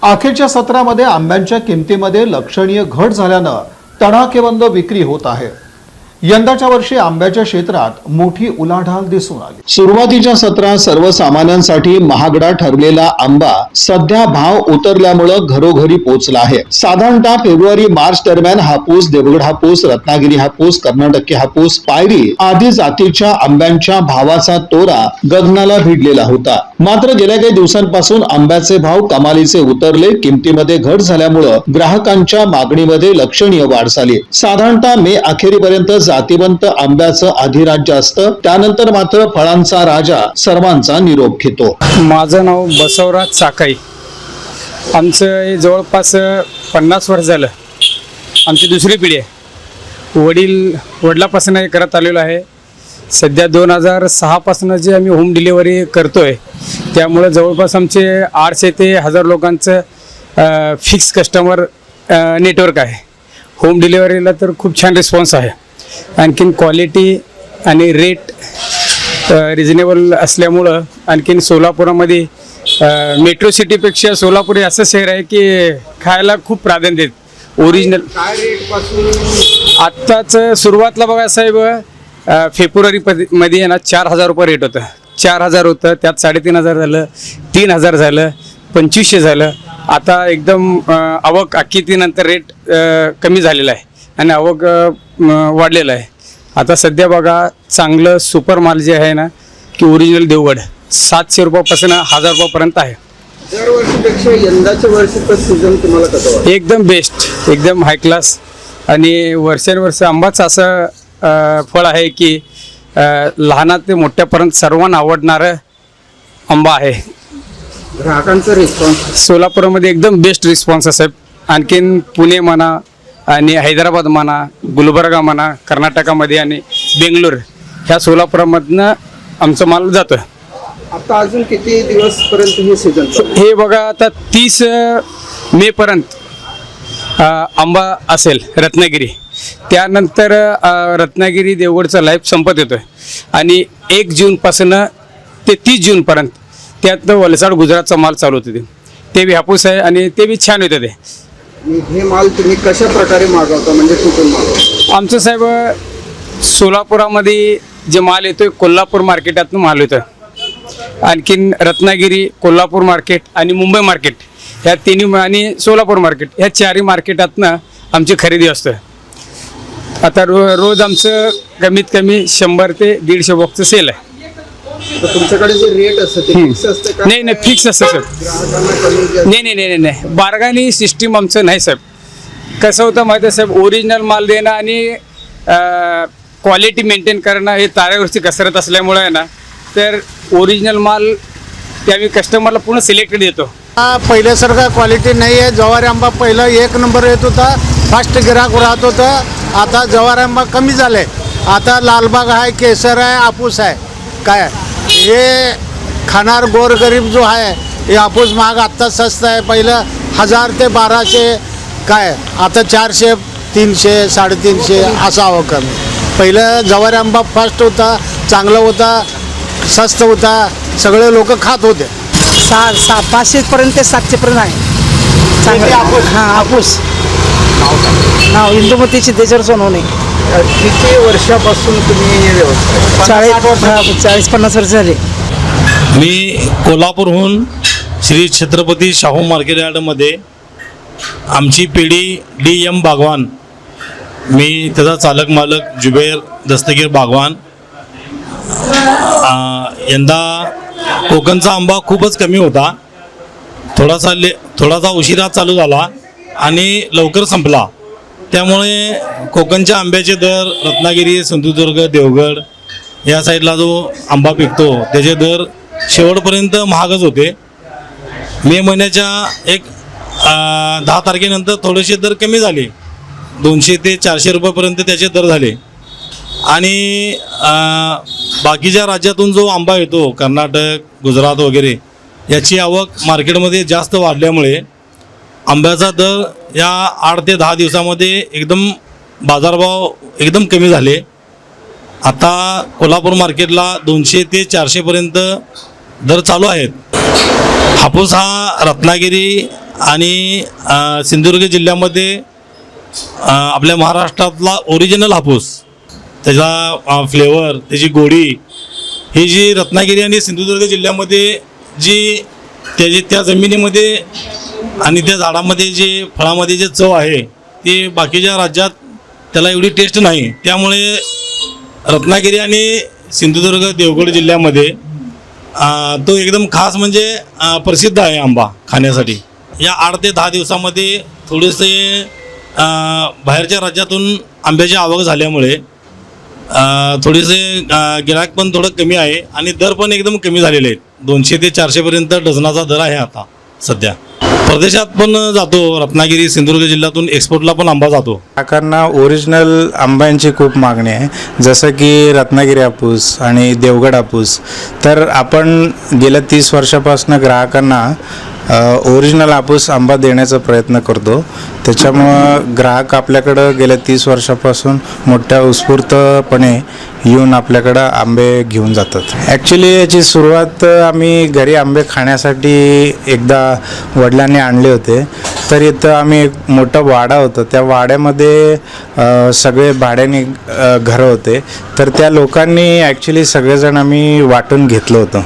अखेरच्या सत्रामध्ये आंब्यांच्या किमतीमध्ये लक्षणीय घट झाल्यानं तडाखेबंद विक्री होत आहे। यंदाच्या वर्षी आंब्याच्या क्षेत्रात मोठी उलाढाल दिसून आली। सुरुवातीच्या सत्रात सर्वसामान्यांसाठी महागडा ठरलेला आंबा सध्या भाव उतरल्यामुळे घरोघरी पोहोचला आहे। साधारणतः फेब्रुवारी मार्च दरम्यान हापूस, देवगड हापूस, रत्नागिरी हापूस, कर्नाटकी हापूस, पायरी आदी जातीच्या आंब्यांच्या भावाचा तोरा गगनाला भिडलेला होता। मात्र गेल्या काही दिवसांपासून आंब्याचे भाव कमालीचे उतरले। किमतीमध्ये घट झाल्यामुळे ग्राहकांच्या मागणीमध्ये लक्षणीय वाढ झाली। साधारणतः मे अखेरीपर्यंत जातीवंत आंब्याचं अधिराज्य असतं, त्यानंतर मात्र फळांचा राजा सर्वांचा निरोप घेतो। माझं नाव बसवराज साकाई। आमचं जवळपास 50 वर्ष झालं, आमची दुसरी पिढी आहे। वडिलापासून हे करत आलेलो आहे। सध्या 2006 पासून जे आम्ही होम डिलिव्हरी करतोय, त्यामुळे जवळपास आमचे 800 ते 1000 लोकांचं फिक्स कस्टमर नेटवर्क आहे। होम डिलिव्हरीला तर खूप छान रिस्पॉन्स आहे। आणखीन क्वालिटी आणि रेट रिजनेबल असल्यामुळं आणखीन सोलापुरामध्ये मेट्रो सिटीपेक्षा सोलापूर हे असं शहर आहे की खायला खूप प्राधान्य देत। ओरिजिनल काय रेटपासून आत्ताच सुरुवातला बघा साहेब, फेब्रुवारीमध्ये आहे ना 4000 रुपये रेट होतं। 4000 होतं, त्यात 3500 झालं, 3000 झालं, 2500 झालं। आता एकदम आवक नंतर रेट कमी झालेला आहे आणि आवक वाढलेलं आहे। आता सध्या बघा चांगलं सुपर माल जे आहे ना की ओरिजिनल देवगड 700 रुपयापासून 1000 रुपयापर्यंत आहे। दरवर्षीपेक्षा यंदाच्या वर्षीचं सीझन तुम्हाला कसं वाटतं? एकदम बेस्ट, एकदम हाय क्लास आणि वर्षानुवर्ष आंबाच असं फळ आहे की लहाना ते मोठ्यापर्यंत सर्वांना आवडणारं आंबा आहे। ग्राहकांचा रिस्पॉन्स सोलापूरमध्ये एकदम बेस्ट रिस्पॉन्स असेल। आणखीन पुणे म्हणा आणि हैदराबाद म्हणा, गुलबर्गा म्हणा, कर्नाटकामध्ये आणि बेंगलोर ह्या सोलापुरामधनं आमचं माल जातो। आता अजून किती दिवस पर्यंत हे सीझन? हे बघा आता 30 मे पर्यंत आंबा असेल रत्नागिरी, त्यानंतर रत्नागिरी देवगडचा लाईफ संपत येतोय आणि 1 जूनपासून ते 30 जूनपर्यंत त्यात वलसाड गुजरातचा माल चालू होते। ते बी हापूस आहे आणि ते बी छान होतं। ते हे माल तुम्ही कशा प्रकारे मागवता, म्हणजे कुठून मागवता? आमचं साहेब सोलापुरामध्ये जे माल येतोय कोल्हापूर मार्केटातून माल येतं। आणखीन रत्नागिरी, कोल्हापूर मार्केट आणि मुंबई मार्केट ह्या तिन्ही आणि सोलापूर मार्केट ह्या चारही मार्केटातनं आमची खरेदी असतं। आता रोज आमचं कमीत कमी 100 ते 150 बॉक्सचं सेल आहे। तर तुमच्याकडे जे रेट असतं ते फिक्स असतं का? नाही, फिक्स असतं सर। ग्राहकांना कमी जास्त नाही, बार्गानी सिस्टीम आमचं नाही साहेब। कसं होतं माहिती आहे साहेब, ओरिजिनल माल देणं आणि क्वालिटी मेंटेन करणं हे ताऱ्यावरची कसरत असल्यामुळे आहे ना, तर ओरिजिनल माल ते आम्ही कस्टमरला पूर्ण सिलेक्टेड देतो। पहिल्यासारखा क्वालिटी नाही आहे। जवारी आंबा पहिला 1 नंबर येत होता, फास्ट गिराक राहत होतं। आता जवारी आंबा कमी झाले। आता लालबाग आहे, केसर आहे, हापूस आहे। काय हे खाणार गोरगरीब जो आहे हे हापूस महाग आत्ता स्वस्त आहे। पहिलं 1000 ते 1200 काय, आता 400, 300, 350 असा हवं कमी। पहिलं जवारी आंबा फास्ट होता, चांगला होता, स्वस्त होता, सगळे लोक खात होते। 500 पर्यंत ते 700 पर्यंत आहे चांगलं हापूस। हापूस नाव इंदुमतीची त्याच्यावर सोनवणे। किती वर्षापासून तुम्ही हे व्यवसाय? 40-50 वर्ष झाले। मी कोल्हापूरहून श्री छत्रपती शाहू मार्केट यार्डमध्ये आमची पिढी DM बागवान, मी त्याचा चालक मालक जुबेर दस्तगीर बागवान। यंदा कोकणचा आंबा खूपच कमी होता, थोडासा उशिरा चालू झाला आणि लवकर संपला। त्यामुळे कोकणच्या आंब्याचे दर रत्नागिरी, सिंधुदुर्ग, देवगड या साईडला जो आंबा पिकतो त्याचे दर शेवटपर्यंत महागच होते। मे महिन्याच्या 10 तारखेनंतर थोडेसे दर कमी झाले, 200 ते 400 रुपयापर्यंत त्याचे दर झाले। आणि बाकीच्या राज्यातून जो आंबा येतो, कर्नाटक, गुजरात वगैरे, याची आवक मार्केटमध्ये जास्त वाढल्यामुळे आंब्याचा दर या 8 ते 10 दिवसामध्ये एकदम बाजारभाव एकदम कमी झाले। आता कोल्हापूर मार्केटला 200 ते 400 पर्यंत दर चालू आहेत। हापूस हा रत्नागिरी आणि सिंधुदुर्ग जिल्ह्यामध्ये आपल्या महाराष्ट्रातला ओरिजिनल हापूस, त्याचा फ्लेवर, त्याची गोडी, ही जी रत्नागिरी आणि सिंधुदुर्ग जिल्ह्यामध्ये जी त्या जमिनीमध्ये आणि त्या झाडामध्ये जे फळामध्ये जे चव आहे ती बाकीच्या राज्यात त्याला एवढी टेस्ट नाही. त्यामुळे रत्नागिरी आणि सिंधुदुर्ग देवगड जिल्ह्यामध्ये तो एकदम खास म्हणजे प्रसिद्ध आहे आंबा खाण्यासाठी. या 8 ते 10 दिवसामध्ये थोडेसे बाहेरच्या राज्यातून आंब्याची आवक झाल्यामुळे थोडेसे गिराक पण थोडं कमी आहे आणि दर पण एकदम कमी झालेले आहेत. 200 ते 400 डझनाचा दर आहे आता सध्या. परदेशात पण जातो, रत्नागिरी सिंधुदुर्ग जिल्ह्यातून एक्सपोर्टला पण आंबा जातो. ग्राहकांना ओरिजिनल आंब्यांची खूप मागणी आहे, जसं की रत्नागिरी हापूस आणि देवगड हापूस. तर आपण गेल्या 30 वर्षापासून ग्राहकांना ओरिजिनल हापूस आंबा देण्याचा प्रयत्न करतो. त्याच्यामुळं ग्राहक आपल्याकडं गेल्या 30 वर्षापासून मोठ्या उत्स्फूर्तपणे येऊन आपल्याकडं आंबे घेऊन जातात. ॲक्च्युली याची सुरुवात आम्ही घरी आंबे खाण्यासाठी एकदा वडिलांनी आणले होते. तर इथं आम्ही एक मोठा वाडा होता, त्या वाड्यामध्ये सगळे भाड्याने घरं होते. तर त्या लोकांनी ॲक्च्युली सगळेजण आम्ही वाटून घेतलं होतं.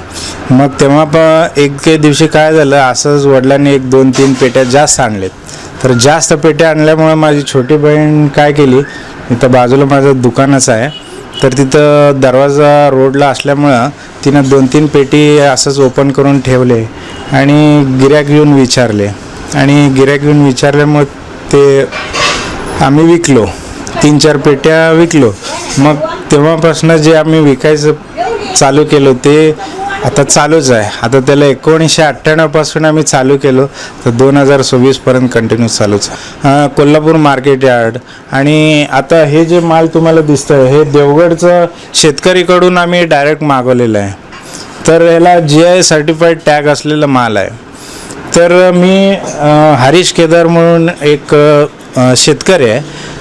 मग तेव्हा पण एक दिवशी काय झालं, असंच वडिलांनी 1-2-3 पेट्या जास्त आणलेत. तर जास्त पेट्या आणल्यामुळे माझी छोटी बहीण काय केली, इथं बाजूला माझं दुकानच आहे, तर तिथं दरवाजा रोडला असल्यामुळं तिनं 2-3 पेटी असंच ओपन करून ठेवले आणि गिऱ्हाईक येऊन विचारले. आणि गिऱ्हाईक येऊन विचारल्यामुळे ते आम्ही विकलो, 3-4 पेट्या विकलो. मग तेव्हापासून जे आम्ही विकायचं चालू केलं ते आता चालूच आहे. आता त्याला 1998 पासून आम्ही चालू केलो, तर 2026पर्यंत कंटिन्यू चालूच आहे. Kolhapur market yard. आणि आता हे जे माल तुम्हाला दिसतं हे देवगडचं शेतकरीकडून आम्ही डायरेक्ट मागवलेलं आहे. तर याला GI सर्टिफाईड टॅग असलेला माल आहे. तर मी हरीश केदार म्हणून एक शेतकरी आहे,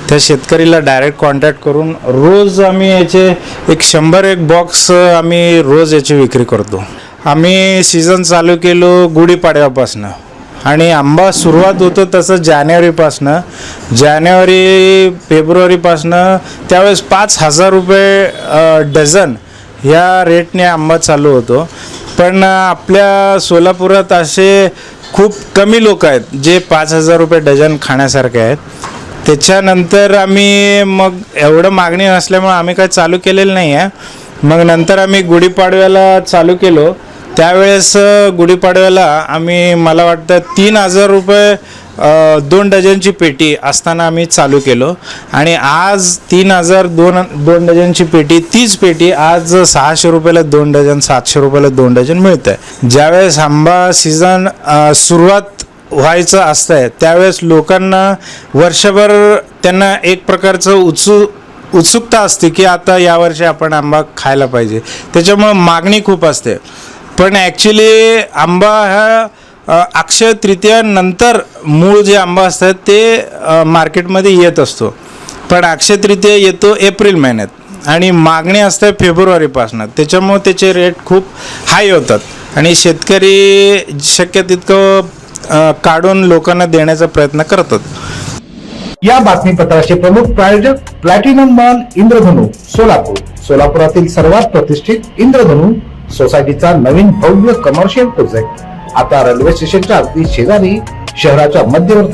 त्या शेतकरीला डायरेक्ट कॉन्टॅक्ट करून रोज आम्ही याचे 100 बॉक्स आम्ही रोज याची विक्री करतो. आम्ही सीझन चालू केलो गुढीपाडव्यापासनं आणि आंबा सुरुवात होतो तसं जानेवारीपासनं. फेब्रुवारीपासनं त्यावेळेस 5,000 रुपये डझन ह्या रेटने आंबा चालू होतो. पण आपल्या सोलापुरात असे खूप कमी लोक आहेत जे 5,000 रुपये डझन खाण्यासारखे आहेत. त्याच्यानंतर आम्ही मग एवढं मागणी नसल्यामुळे आम्ही काय चालू केलेलं नाही आहे. मग नंतर आम्ही गुढीपाडव्याला चालू केलो. त्यावेळेस गुढीपाडव्याला आम्ही मला वाटतं 3,000 रुपये 2 डझनची पेटी असताना आम्ही चालू केलो. आणि आज 3,000 2 डझनची पेटी, 30 पेटी आज 600 रुपयाला 2 डझन, 700 रुपयाला 2 डझन मिळतं आहे. ज्यावेळेस आंबा सीझन सुरुवात व्हायचं असतंय त्यावेळेस लोकांना वर्षभर त्यांना एक प्रकारचं उत्सुकता असते की आता यावर्षी आपण आंबा खायला पाहिजे, त्याच्यामुळं मागणी खूप असते. पण ॲक्च्युली आंबा हा अक्षय तृतीयानंतर मूळ जे आंबा असतात ते मार्केटमध्ये येत असतो. पण अक्षय तृतीया येतो एप्रिल महिन्यात आणि मागणी असते फेब्रुवारीपासून. त्याच्यामुळे त्याचे रेट खूप हाय होतात आणि शेतकरी शक्य तितकं काढून लोकांना देण्याचा प्रयत्न करतात. या बातमीपत्राचे प्रमुख प्रायोजक प्लॅटिनम मॉल इंद्रधनु सोलापूर. सोलापुरातील सर्वात प्रतिष्ठित इंद्रधनु सोसायटीचा नवीन भव्य कमर्शियल प्रोजेक्ट आता रेल्वे स्टेशनच्या अगदी शेजारी शहराच्या मध्यवर्ती